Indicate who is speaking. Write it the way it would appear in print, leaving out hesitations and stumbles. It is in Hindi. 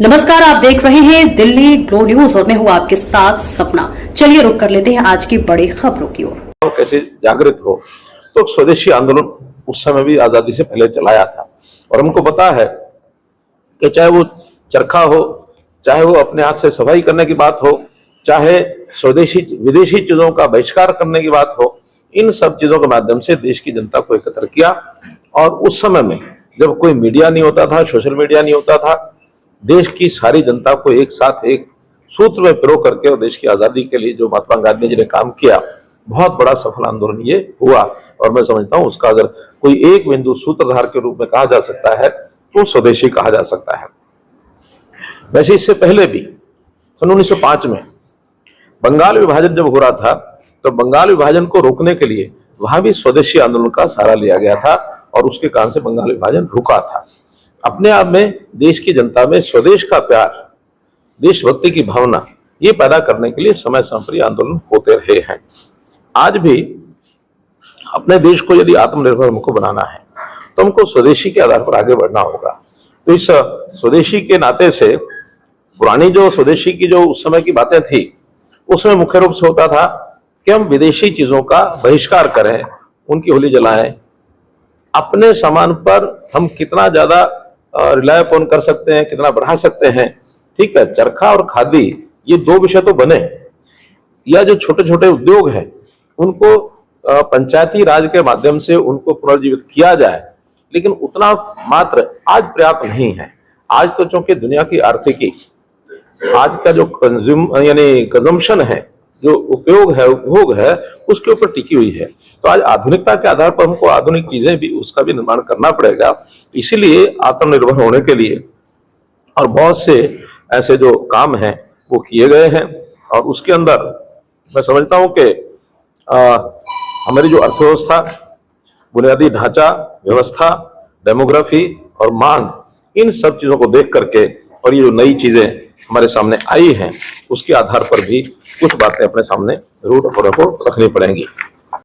Speaker 1: नमस्कार, आप देख रहे हैं दिल्ली ग्लो न्यूज और मैं हूं आपके साथ सपना। चलिए रुक कर लेते हैं आज की बड़ी खबरों की ओर।
Speaker 2: कैसे जागृत हो, तो स्वदेशी आंदोलन उस समय भी आजादी से पहले चलाया था और हमको पता है कि चाहे वो चरखा हो, चाहे वो अपने हाथ से सफाई करने की बात हो, चाहे स्वदेशी विदेशी चीजों का बहिष्कार करने की बात हो, इन सब चीजों के माध्यम से देश की जनता को एकत्र किया। और उस समय में जब कोई मीडिया नहीं होता था, सोशल मीडिया नहीं होता था, देश की सारी जनता को एक साथ एक सूत्र में पिरो करके और देश की आजादी के लिए जो महात्मा गांधी जी ने काम किया, बहुत बड़ा सफल आंदोलन ये हुआ। और मैं समझता हूं उसका अगर कोई एक बिंदु सूत्रधार के रूप में कहा जा सकता है तो स्वदेशी कहा जा सकता है। वैसे इससे पहले भी सन 1905 में बंगाल विभाजन जब हो रहा था तो बंगाल विभाजन को रोकने के लिए वहां भी स्वदेशी आंदोलन का सहारा लिया गया था और उसके कारण से बंगाल विभाजन रुका था। अपने आप में देश की जनता में स्वदेश का प्यार, देशभक्ति की भावना ये पैदा करने के लिए समय समय पर आंदोलन होते रहे हैं। आज भी अपने देश को यदि आत्मनिर्भर हमको बनाना है तो हमको स्वदेशी के आधार पर आगे बढ़ना होगा। तो इस स्वदेशी के नाते से पुरानी जो स्वदेशी की जो उस समय की बातें थी, उसमें मुख्य रूप से होता था कि हम विदेशी चीजों का बहिष्कार करें, उनकी होली जलाएं, अपने सामान पर हम कितना ज्यादा रिलाय अपॉन कर सकते हैं, कितना बढ़ा सकते हैं। ठीक है, चरखा और खादी ये दो विषय तो बने, या जो छोटे छोटे उद्योग हैं उनको पंचायती राज के माध्यम से उनको पुनर्जीवित किया जाए, लेकिन उतना मात्र आज पर्याप्त नहीं है। आज तो चूंकि दुनिया की आर्थिकी, आज का जो कंजम्पशन है, जो उपयोग है, उपभोग है, उसके ऊपर टिकी हुई है। तो आज आधुनिकता के आधार पर हमको आधुनिक चीजें भी उसका भी निर्माण करना पड़ेगा। इसीलिए आत्मनिर्भर होने के लिए और बहुत से ऐसे जो काम हैं वो किए गए हैं। और उसके अंदर मैं समझता हूं कि हमारी जो अर्थव्यवस्था, बुनियादी ढांचा व्यवस्था, डेमोग्राफी और मांग, इन सब चीजों को देख करके और ये जो नई चीजें हमारे सामने आई हैं उसके आधार पर भी कुछ बातें अपने सामने जरूर रखनी पड़ेंगी।